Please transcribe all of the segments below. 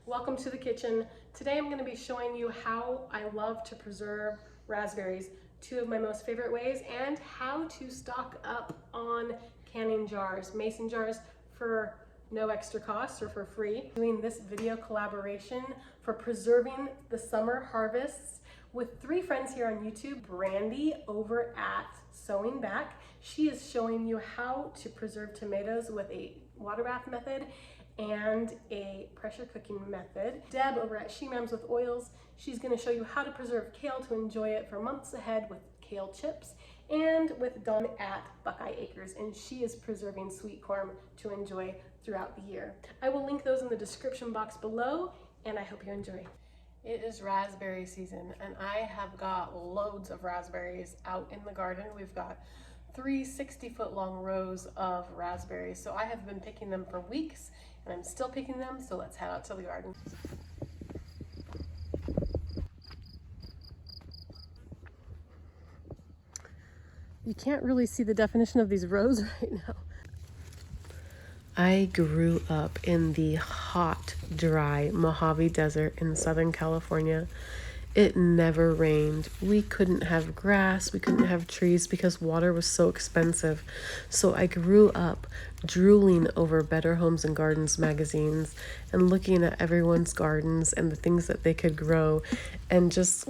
Welcome to the kitchen. Today I'm going to be showing you how I love to preserve raspberries, two of my most favorite ways, and how to stock up on canning jars, mason jars, for no extra cost or for free. Doing this video collaboration for preserving the summer harvests with three friends here on YouTube. Brandy over at Sewing Back. She is showing you how to preserve tomatoes with a water bath method and a pressure cooking method. Deb over at She Mams with Oils, she's going to show you how to preserve kale to enjoy it for months ahead with kale chips, and with Dawn at Buckeye Acres, and she is preserving sweet corn to enjoy throughout the year. I will link those in the description box below, and I hope you enjoy. It is raspberry season, and I have got loads of raspberries out in the garden. We've got 3 60-foot long rows of raspberries, so I have been picking them for weeks, and I'm still picking them, so let's head out to the garden. You can't really see the definition of these rows right now. I grew up in the hot, dry Mojave Desert in Southern California. It never rained. We couldn't have grass, we couldn't have trees because water was so expensive. So I grew up drooling over Better Homes and Gardens magazines and looking at everyone's gardens and the things that they could grow, and just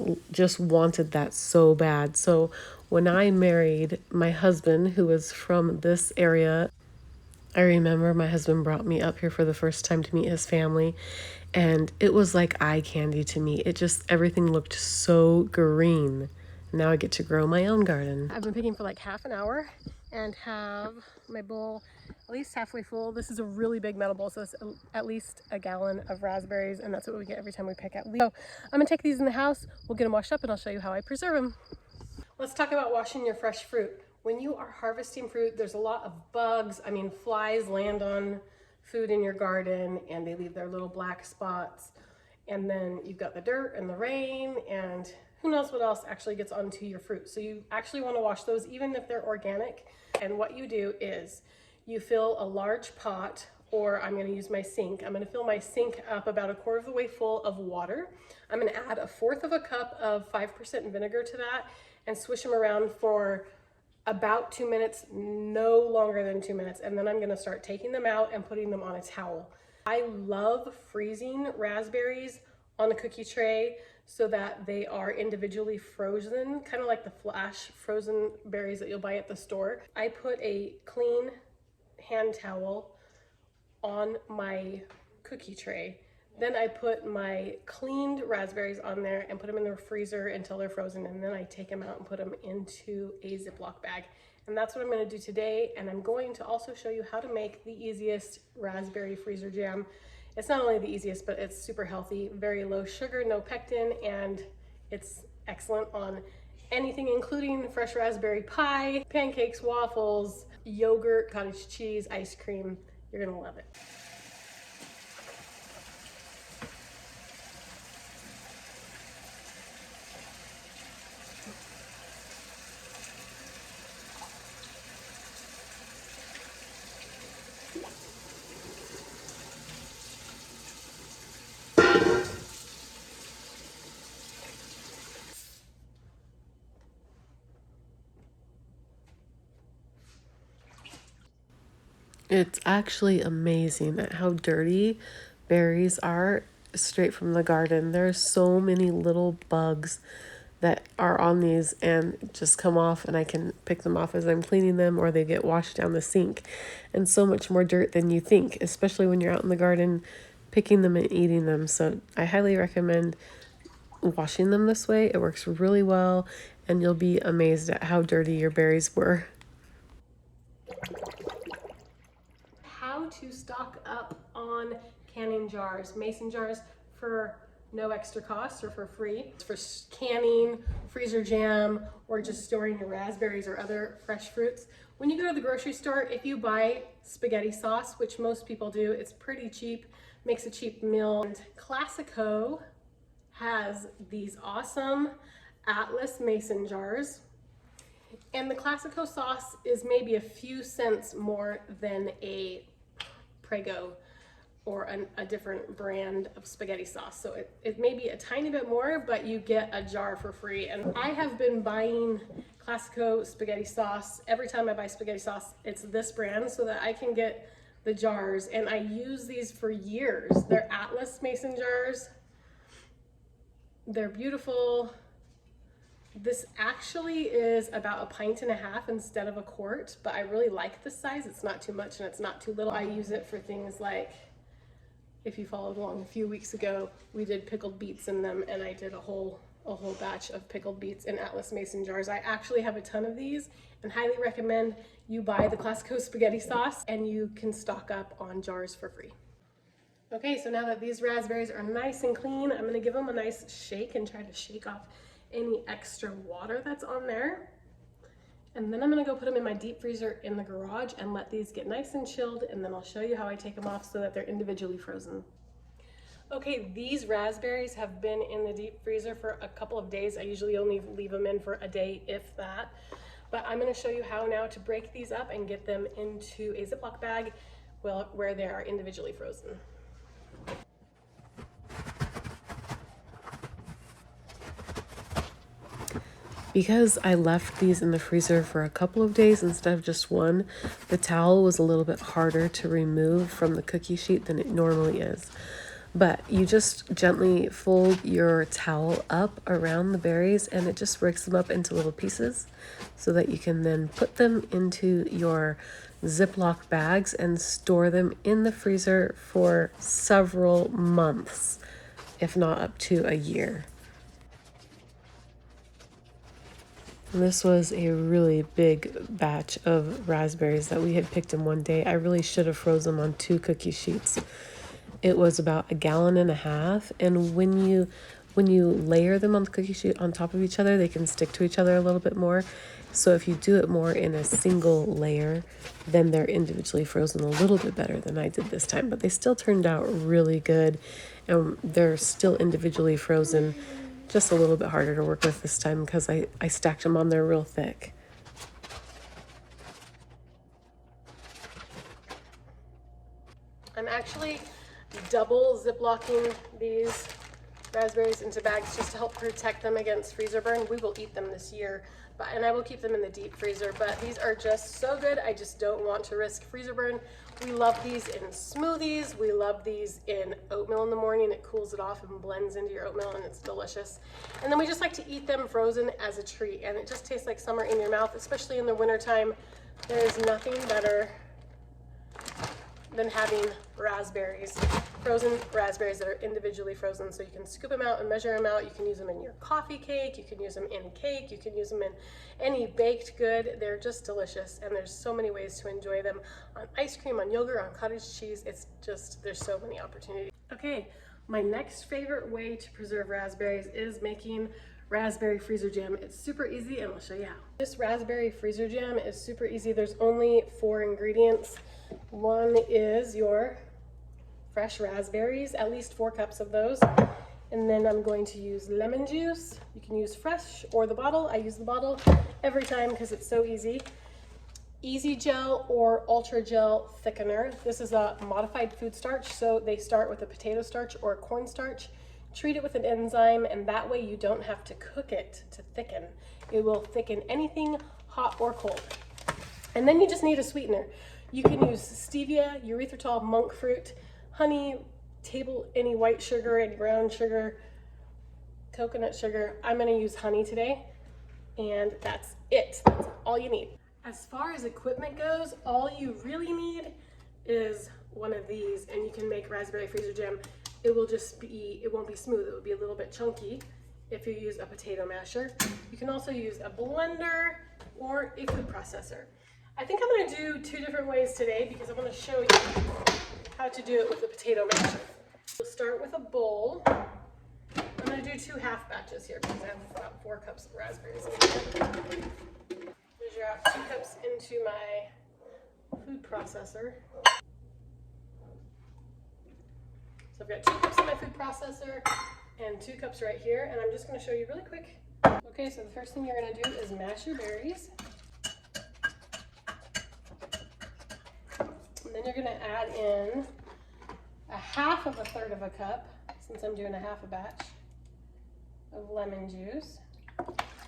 wanted that so bad. So when I married my husband, who is from this area, I remember my husband brought me up here for the first time to meet his family, and it was like eye candy to me. Everything looked so green. Now I get to grow my own garden. I've been picking for like half an hour and have my bowl at least halfway full. This is a really big metal bowl, so it's at least a gallon of raspberries, and that's what we get every time we pick at least. So I'm gonna take these in the house, we'll get them washed up, and I'll show you how I preserve them. Let's talk about washing your fresh fruit. When you are harvesting fruit, there's a lot of bugs. I mean, flies land on food in your garden and they leave their little black spots. And then you've got the dirt and the rain, and who knows what else actually gets onto your fruit. So you actually want to wash those even if they're organic. And what you do is you fill a large pot, or I'm going to use my sink. I'm going to fill my sink up about 1/4 of the way full of water. I'm going to add 1/4 of a cup of 5% vinegar to that and swish them around for about 2 minutes, no longer than 2 minutes. And then I'm gonna start taking them out and putting them on a towel. I love freezing raspberries on a cookie tray so that they are individually frozen, kind of like the flash frozen berries that you'll buy at the store. I put a clean hand towel on my cookie tray. Then I put my cleaned raspberries on there and put them in the freezer until they're frozen, and then I take them out and put them into a Ziploc bag. And that's what I'm going to do today, and I'm going to also show you how to make the easiest raspberry freezer jam. It's not only the easiest, but it's super healthy, very low sugar, no pectin, and it's excellent on anything, including fresh raspberry pie, pancakes, waffles, yogurt, cottage cheese, ice cream. You're going to love it. It's actually amazing at how dirty berries are straight from the garden. There's so many little bugs that are on these and just come off, and I can pick them off as I'm cleaning them, or they get washed down the sink. And so much more dirt than you think, especially when you're out in the garden picking them and eating them. So I highly recommend washing them this way. It works really well, and you'll be amazed at how dirty your berries were. How to stock up on canning jars, mason jars, for no extra cost or for free. It's for canning, freezer jam, or just storing your raspberries or other fresh fruits. When you go to the grocery store, if you buy spaghetti sauce, which most people do, it's pretty cheap, makes a cheap meal. And Classico has these awesome Atlas mason jars. And the Classico sauce is maybe a few cents more than a Prego or a different brand of spaghetti sauce. So it may be a tiny bit more, but you get a jar for free. And I have been buying Classico spaghetti sauce. Every time I buy spaghetti sauce, it's this brand so that I can get the jars. And I use these for years. They're Atlas mason jars. They're beautiful. This actually is about 1.5 pints instead of a quart, but I really like this size. It's not too much and it's not too little. I use it for things like, if you followed along a few weeks ago, we did pickled beets in them, and I did a whole batch of pickled beets in Atlas mason jars. I actually have a ton of these and highly recommend you buy the Classico spaghetti sauce and you can stock up on jars for free. Okay, so now that these raspberries are nice and clean, I'm gonna give them a nice shake and try to shake off any extra water that's on there. And then I'm gonna go put them in my deep freezer in the garage and let these get nice and chilled, and then I'll show you how I take them off so that they're individually frozen. Okay, these raspberries have been in the deep freezer for a couple of days. I usually only leave them in for a day, if that. But I'm gonna show you how now to break these up and get them into a Ziploc bag where they are individually frozen. Because I left these in the freezer for a couple of days instead of just one, the towel was a little bit harder to remove from the cookie sheet than it normally is. But you just gently fold your towel up around the berries and it just breaks them up into little pieces so that you can then put them into your Ziploc bags and store them in the freezer for several months, if not up to a year. This was a really big batch of raspberries that we had picked in one day. I really should have frozen them on 2 cookie sheets. It was about 1.5 gallons, and when you layer them on the cookie sheet on top of each other, they can stick to each other a little bit more. So if you do it more in a single layer, then they're individually frozen a little bit better than I did this time. But they still turned out really good, and they're still individually frozen. Just a little bit harder to work with this time because I stacked them on there real thick. I'm actually double Ziplocking these raspberries into bags just to help protect them against freezer burn. We will eat them this year, and I will keep them in the deep freezer, but these are just so good. I just don't want to risk freezer burn. We love these in smoothies. We love these in oatmeal in the morning. It cools it off and blends into your oatmeal, and it's delicious. And then we just like to eat them frozen as a treat, and it just tastes like summer in your mouth, especially in the wintertime. There is nothing better than having raspberries, frozen raspberries that are individually frozen, so you can scoop them out and measure them out. You can use them in your coffee cake, you can use them in cake, you can use them in any baked good. They're just delicious, and there's so many ways to enjoy them on ice cream, on yogurt, on cottage cheese. It's just, there's so many opportunities. Okay, my next favorite way to preserve raspberries is making raspberry freezer jam. It's super easy, and I'll show you how. This raspberry freezer jam is super easy. There's only 4 ingredients. One is your fresh raspberries, at least 4 cups of those. And then I'm going to use lemon juice. You can use fresh or the bottle. I use the bottle every time because it's so easy. Easy Gel or Ultra Gel thickener. This is a modified food starch, so they start with a potato starch or a corn starch. Treat it with an enzyme, and that way you don't have to cook it to thicken. It will thicken anything hot or cold. And then you just need a sweetener. You can use stevia, erythritol, monk fruit, honey, any white sugar, any brown sugar, coconut sugar. I'm gonna use honey today, and that's it. That's all you need. As far as equipment goes, all you really need is one of these, and you can make raspberry freezer jam. It won't be smooth, it will be a little bit chunky if you use a potato masher. You can also use a blender or a food processor. I think I'm going to do 2 different ways today because I'm going to show you how to do it with a potato masher. We'll start with a bowl. I'm going to do 2 half batches here because I have about 4 cups of raspberries. Measure out 2 cups into my food processor. So I've got 2 cups in my food processor and 2 cups right here, and I'm just going to show you really quick. Okay, so the first thing you're going to do is mash your berries. And then you're going to add in 1/2 of a third of a cup, since I'm doing a half a batch, of lemon juice.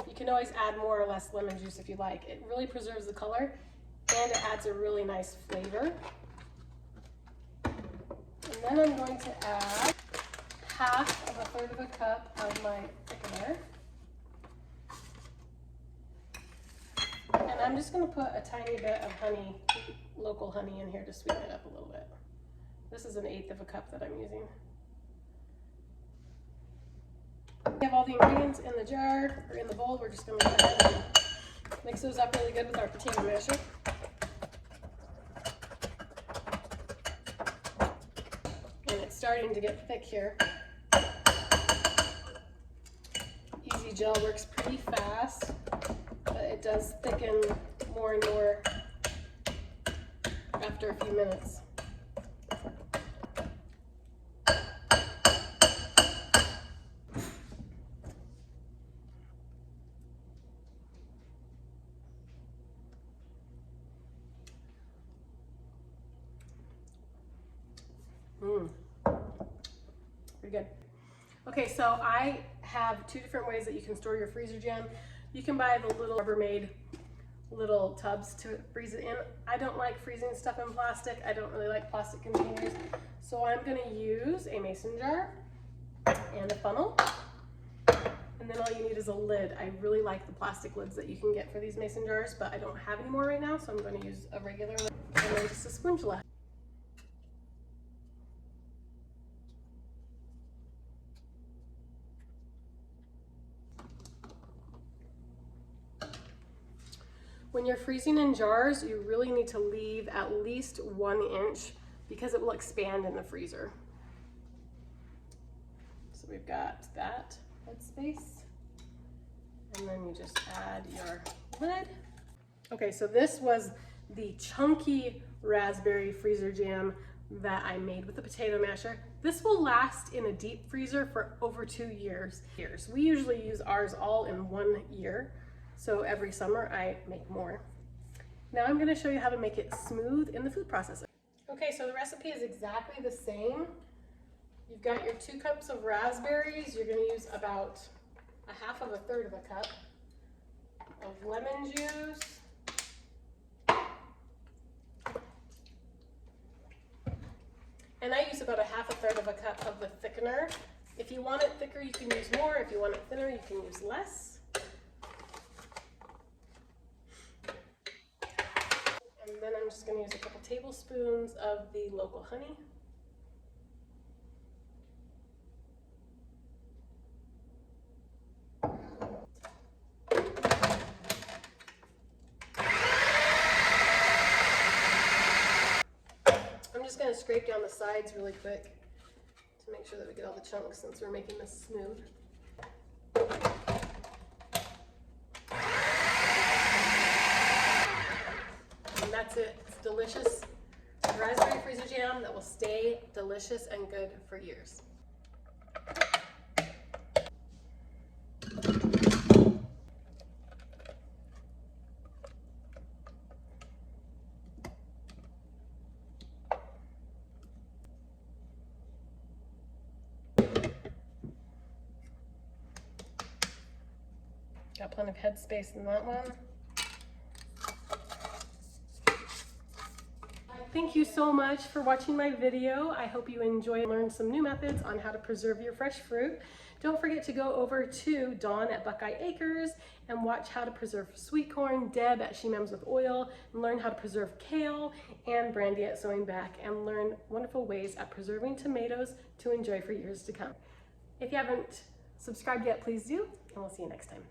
You can always add more or less lemon juice if you like. It really preserves the color and it adds a really nice flavor. And then I'm going to add 1/2 of a third of a cup of my thickener. And I'm just going to put a tiny bit of honey, local honey, in here to sweeten it up a little bit. This is 1/8 of a cup that I'm using. We have all the ingredients in the jar, or in the bowl. We're just going to go ahead and mix those up really good with our potato masher. And it's starting to get thick here. Easy gel works pretty fast, but it does thicken more and more after a few minutes. Pretty good. Okay, so I have 2 different ways that you can store your freezer jam. You can buy the little Rubbermaid little tubs to freeze it in. I don't like freezing stuff in plastic. I don't really like plastic containers. So I'm gonna use a mason jar and a funnel. And then all you need is a lid. I really like the plastic lids that you can get for these mason jars, but I don't have any more right now, so I'm gonna use a regular lid and then just a spatula. When you're freezing in jars, you really need to leave at least 1 inch because it will expand in the freezer. So we've got that headspace, and then you just add your lid. Okay, so this was the chunky raspberry freezer jam that I made with the potato masher. This will last in a deep freezer for over 2 years. We usually use ours all in 1 year. So every summer I make more. Now I'm going to show you how to make it smooth in the food processor. Okay, so the recipe is exactly the same. You've got your 2 cups of raspberries. You're going to use about 1/2 of a third of a cup of lemon juice. And I use about 1/2 a third of a cup of the thickener. If you want it thicker, you can use more. If you want it thinner, you can use less. And then I'm just going to use a couple tablespoons of the local honey. I'm just going to scrape down the sides really quick to make sure that we get all the chunks since we're making this smooth. That's it. It's delicious raspberry freezer jam that will stay delicious and good for years. Got plenty of headspace in that one. Thank you so much for watching my video. I hope you enjoy and learn some new methods on how to preserve your fresh fruit. Don't forget to go over to Dawn at Buckeye Acres and watch how to preserve sweet corn, Deb at She Mems with Oil, and learn how to preserve kale, and Brandy at Sewing Back, and learn wonderful ways at preserving tomatoes to enjoy for years to come. If you haven't subscribed yet, please do, and we'll see you next time.